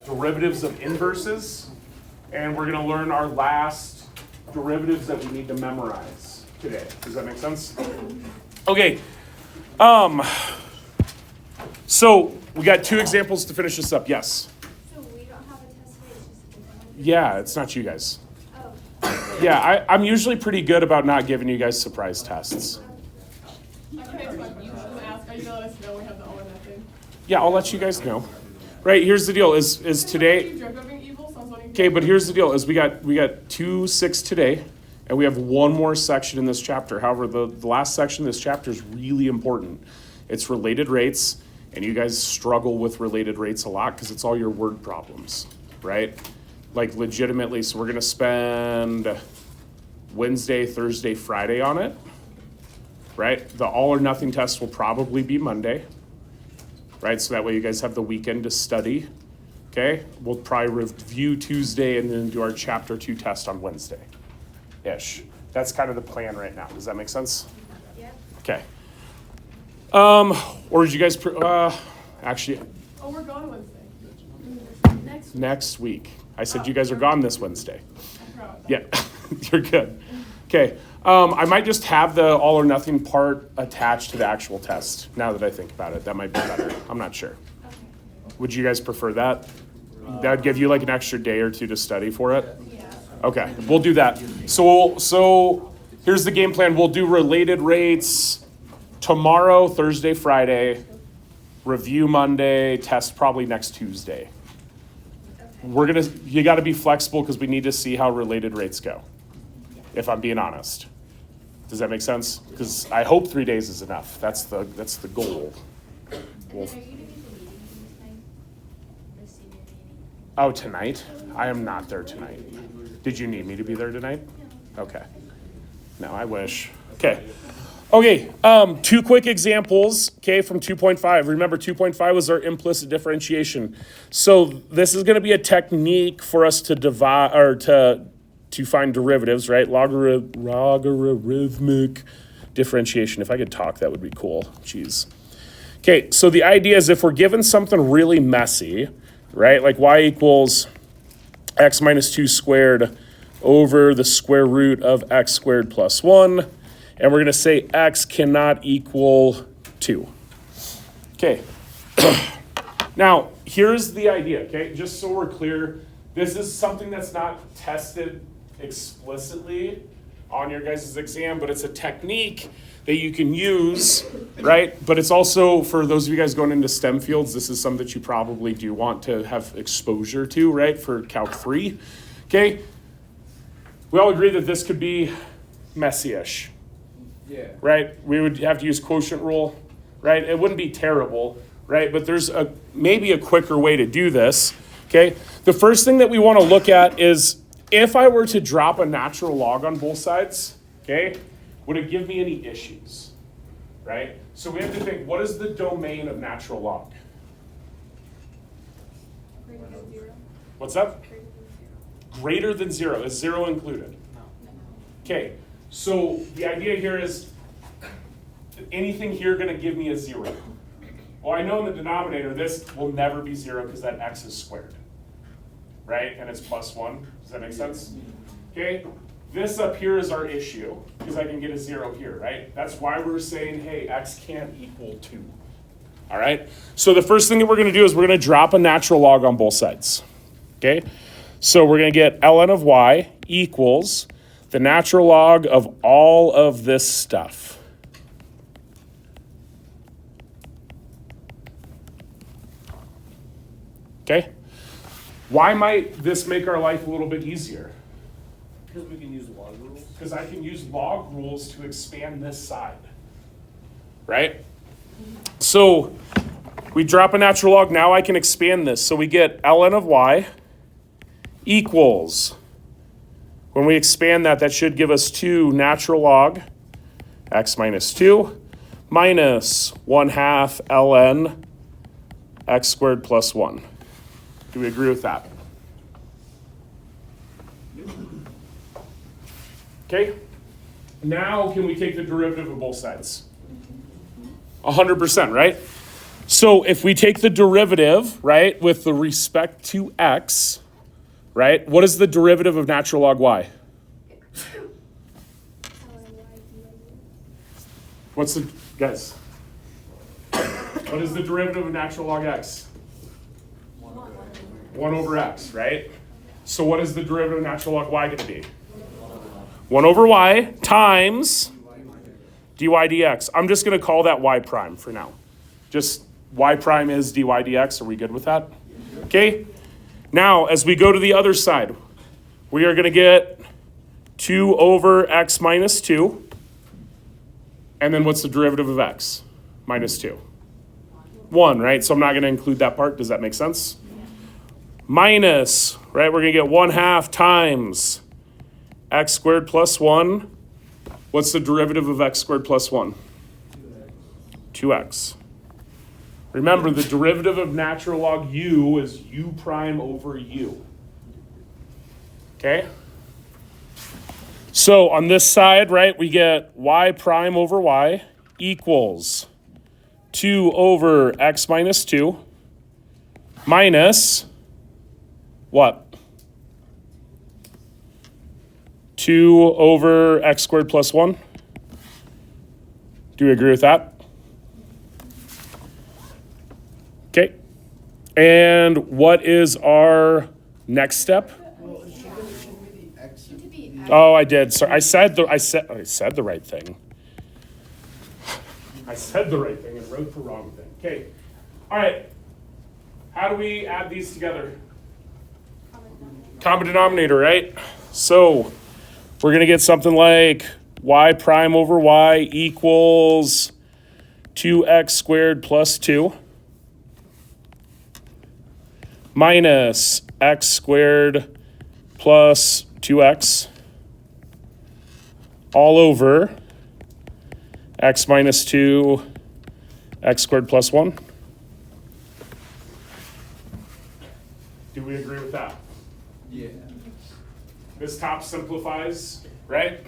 derivatives of inverses, and we're going to learn our last derivatives that we need to memorize today. Does that make sense? Okay. So we got 2 examples to finish this up. Yes. So we don't have a test today, it's just Yeah, it's not you guys. Oh. Yeah, I'm usually pretty good about not giving you guys surprise tests. You ask, are you gonna let us know we have the all or nothing? Yeah, I'll let you guys know. Right, here's the deal, is today, okay, but here's the deal, is we got 2-6 today, and we have one more section in this chapter. However, the last section of this chapter is really important. It's related rates, and you guys struggle with related rates a lot because it's all your word problems, right? Like legitimately, so we're gonna spend Wednesday, Thursday, Friday on it, right? The all or nothing test will probably be Monday, right? So that way you guys have the weekend to study, okay? We'll probably review Tuesday and then do our chapter 2 test on Wednesday-ish. That's kind of the plan right now. Does that make sense? Yeah. Okay. Or did you guys, actually, Oh, we're gone Wednesday. next week. I said you guys are gone this Wednesday. I'm proud. Yeah, you're good. Okay, I might just have the all or nothing part attached to the actual test, now that I think about it. That might be better. I'm not sure. Okay. Would you guys prefer that? That would give you like an extra day or 2 to study for it? Yeah. Okay, we'll do that. So here's the game plan. We'll do related rates tomorrow, Thursday, Friday, review Monday, test probably next Tuesday. You gotta be flexible because we need to see how related rates go, if I'm being honest. Does that make sense? Because I hope 3 days is enough. That's the goal. And then are you gonna be the meeting tonight? The senior meeting? Oh, tonight? I am not there tonight. Did you need me to be there tonight? Okay. No, I wish. Okay. 2 quick examples, okay, from 2.5. Remember, 2.5 was our implicit differentiation. So this is going to be a technique for us to divide, or to find derivatives, right? Logarithmic differentiation. If I could talk, that would be cool. Jeez. Okay, so the idea is if we're given something really messy, right, like y equals x minus 2 squared over the square root of x squared plus 1, and we're going to say x cannot equal 2. Okay. Now, here's the idea, okay? Just so we're clear, this is something that's not tested explicitly on your guys' exam, but it's a technique that you can use, right? But it's also, for those of you guys going into STEM fields, this is something that you probably do want to have exposure to, right, for Calc 3, okay? We all agree that this could be messy-ish. Yeah. Right? We would have to use quotient rule, right? It wouldn't be terrible, right? But there's maybe a quicker way to do this, okay? The first thing that we want to look at is if I were to drop a natural log on both sides, okay, would it give me any issues, right? So we have to think, what is the domain of natural log? Greater than 0? What's that? Greater than 0. Greater than 0. Is 0 included? Okay. So the idea here is anything here going to give me a 0? Well, I know in the denominator this will never be 0 because that x is squared, right? And it's plus 1. Does that make sense? Okay. This up here is our issue because I can get a 0 here, right? That's why we're saying, hey, x can't equal 2. All right? So the first thing that we're going to do is we're going to drop a natural log on both sides. Okay? So we're going to get ln of y equals the natural log of all of this stuff. Okay? Why might this make our life a little bit easier? Because we can use log rules. Because I can use log rules to expand this side. Right? So we drop a natural log, now I can expand this. So we get ln of y equals, when we expand that, that should give us 2 natural log x minus 2 minus 1/2 ln x squared plus 1. Do we agree with that? Okay. Now can we take the derivative of both sides? 100%, right? So if we take the derivative, right, with the respect to x, right, what is the derivative of natural log y? What's the, guys? What is the derivative of natural log x? 1 over x, right? So what is the derivative of natural log y going to be? 1 over y times dy dx. I'm just going to call that y prime for now. Just y prime is dy dx. Are we good with that? Okay. Now, as we go to the other side, we are going to get 2 over x minus 2. And then what's the derivative of x? Minus 2. 1, right? So I'm not going to include that part. Does that make sense? Minus, right? We're going to get 1/2 times x squared plus 1. What's the derivative of x squared plus 1? 2x. Remember, the derivative of natural log u is u prime over u. Okay? So on this side, right, we get y prime over y equals 2 over x minus 2 minus what? 2 over x squared plus 1. Do you agree with that? Okay. And what is our next step? Oh, I did. Sorry, I said the right thing. I said the right thing and wrote the wrong thing. Okay. All right. How do we add these together? Common denominator, right? So we're going to get something like y prime over y equals 2x squared plus 2 minus x squared plus 2x all over x minus 2 x squared plus 1. Do we agree with that? Yeah. This top simplifies, right?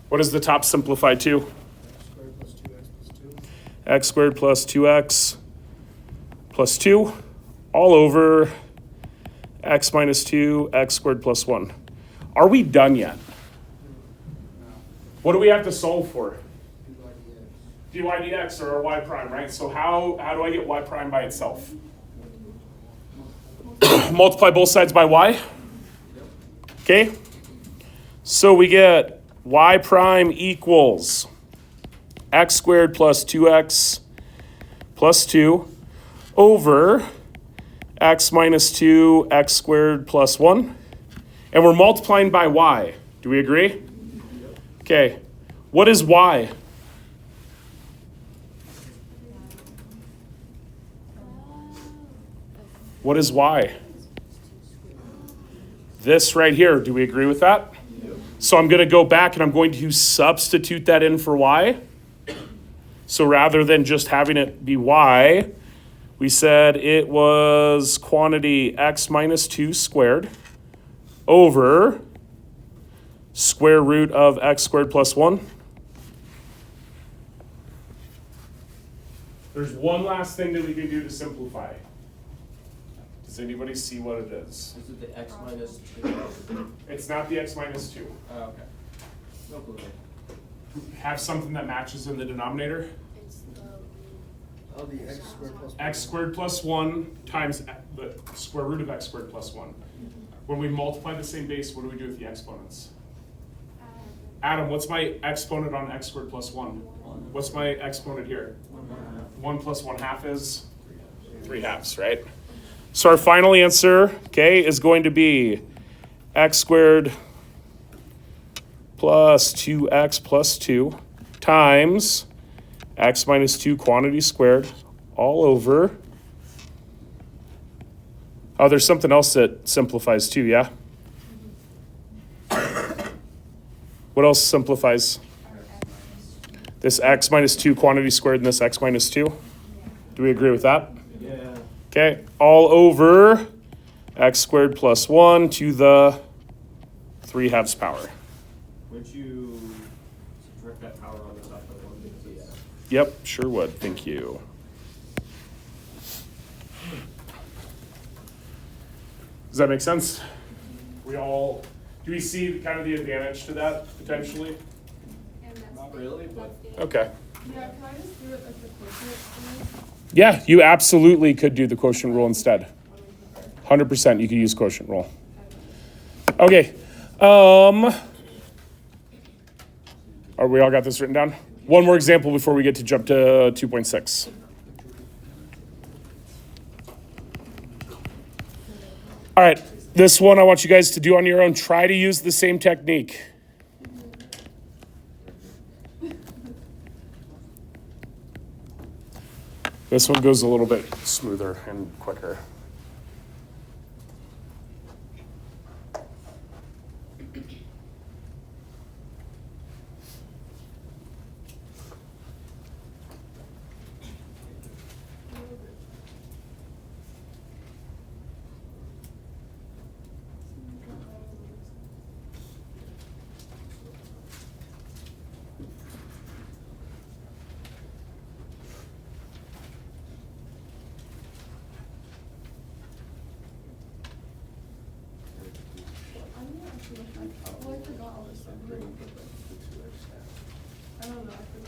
What does the top simplify to? X squared plus 2x plus 2 all over x minus 2 x squared plus 1. Are we done yet? What do we have to solve for? dy dx or y prime, right? So how do I get y prime by itself? Multiply both sides by y. Okay? So we get y prime equals x squared plus 2x plus 2 over x minus 2 x squared plus 1. And we're multiplying by y. Do we agree? Okay. What is y? What is y? This right here. Do we agree with that? So I'm going to go back and I'm going to substitute that in for y. So rather than just having it be y, we said it was quantity x minus 2 squared over square root of x squared plus 1. There's one last thing that we can do to simplify. Does anybody see what it is? Is it the x minus 2? It's not the x minus 2. Oh, okay. No clue. Have something that matches in the denominator. Oh, the x squared plus X squared plus 1 times the square root of x squared plus 1. When we multiply the same base, what do we do with the exponents? Adam, what's my exponent on x squared plus 1? What's my exponent here? 1 plus 1/2 is 3/2, right? So our final answer, okay, is going to be x squared plus 2x plus 2 times x minus 2 quantity squared all over. Oh, there's something else that simplifies too, yeah? What else simplifies? This x minus 2 quantity squared and this x minus 2. Do we agree with that? Yeah. Okay, all over x squared plus 1 to the 3/2 power. Would you subtract that power on the top of the one? Yeah. Yep, sure would. Thank you. Does that make sense? Do we see kind of the advantage to that potentially? And that's Not the- really, but- that's the- Okay. Yeah, can I just do it like the quotient? Yeah, you absolutely could do the quotient rule instead. What do you prefer? 100% you could use quotient rule. Okay. Are we all got this written down? One more example before we get to jump to 2.6. All right, this one I want you guys to do on your own. Try to use the same technique. This one goes a little bit smoother and quicker. Well, I forgot all this stuff. I don't know, I forgot.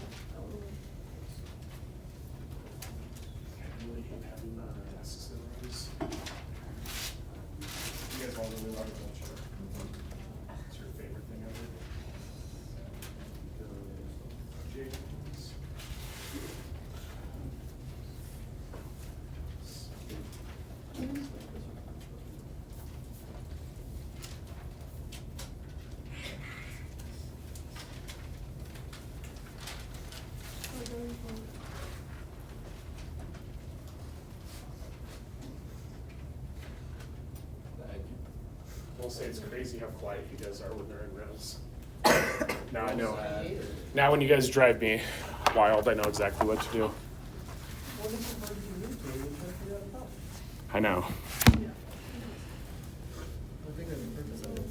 You guys all really love adventure. What's your favorite thing ever? James. We'll say it's crazy how quiet you guys are when they're in res. Now I know. Now when you guys drive me wild, I know exactly what to do. I know. I think that's the purpose of it.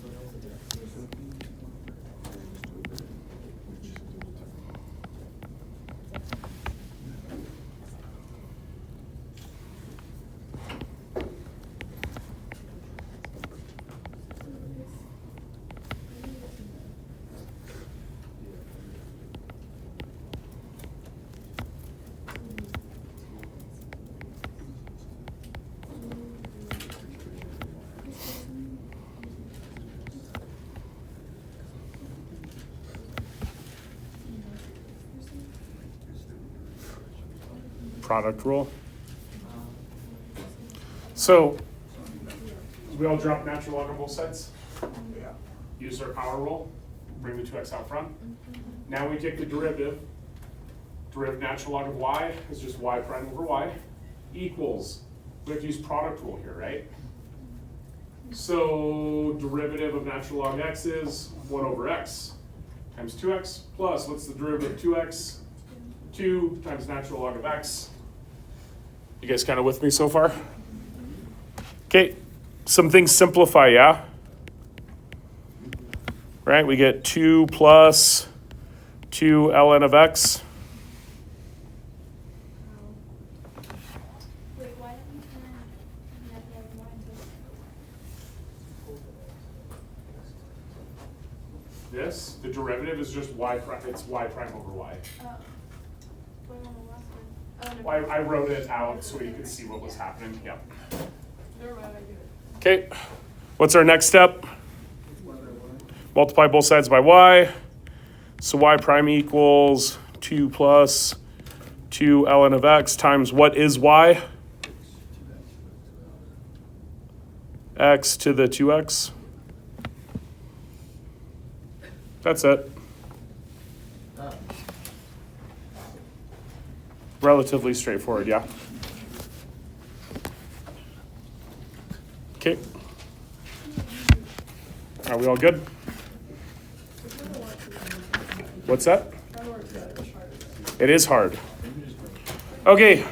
Product rule. So, we all drop natural log on both sides? Yeah. Use our power rule, bring the 2x out front. Now we take the derivative. Derivative natural log of y is just y prime over y equals, we have to use product rule here, right? So derivative of natural log x is 1 over x times 2x plus, what's the derivative of 2x? 2 times natural log of x. You guys kind of with me so far? Okay, some things simplify, yeah? Right, we get 2 plus 2 ln of x. Wait, why don't we turn that the other one into? This, the derivative is just y prime, it's y prime over y. What on the last one? Oh, no. Well, I wrote it out so you could see what was happening, yep. Never mind, I get it. Okay, what's our next step? Multiply both sides by y. So y prime equals 2 plus 2 ln of x times what is y? X to the 2x. That's it. Relatively straightforward, yeah? Okay. Are we all good? What's that? It is hard. Okay,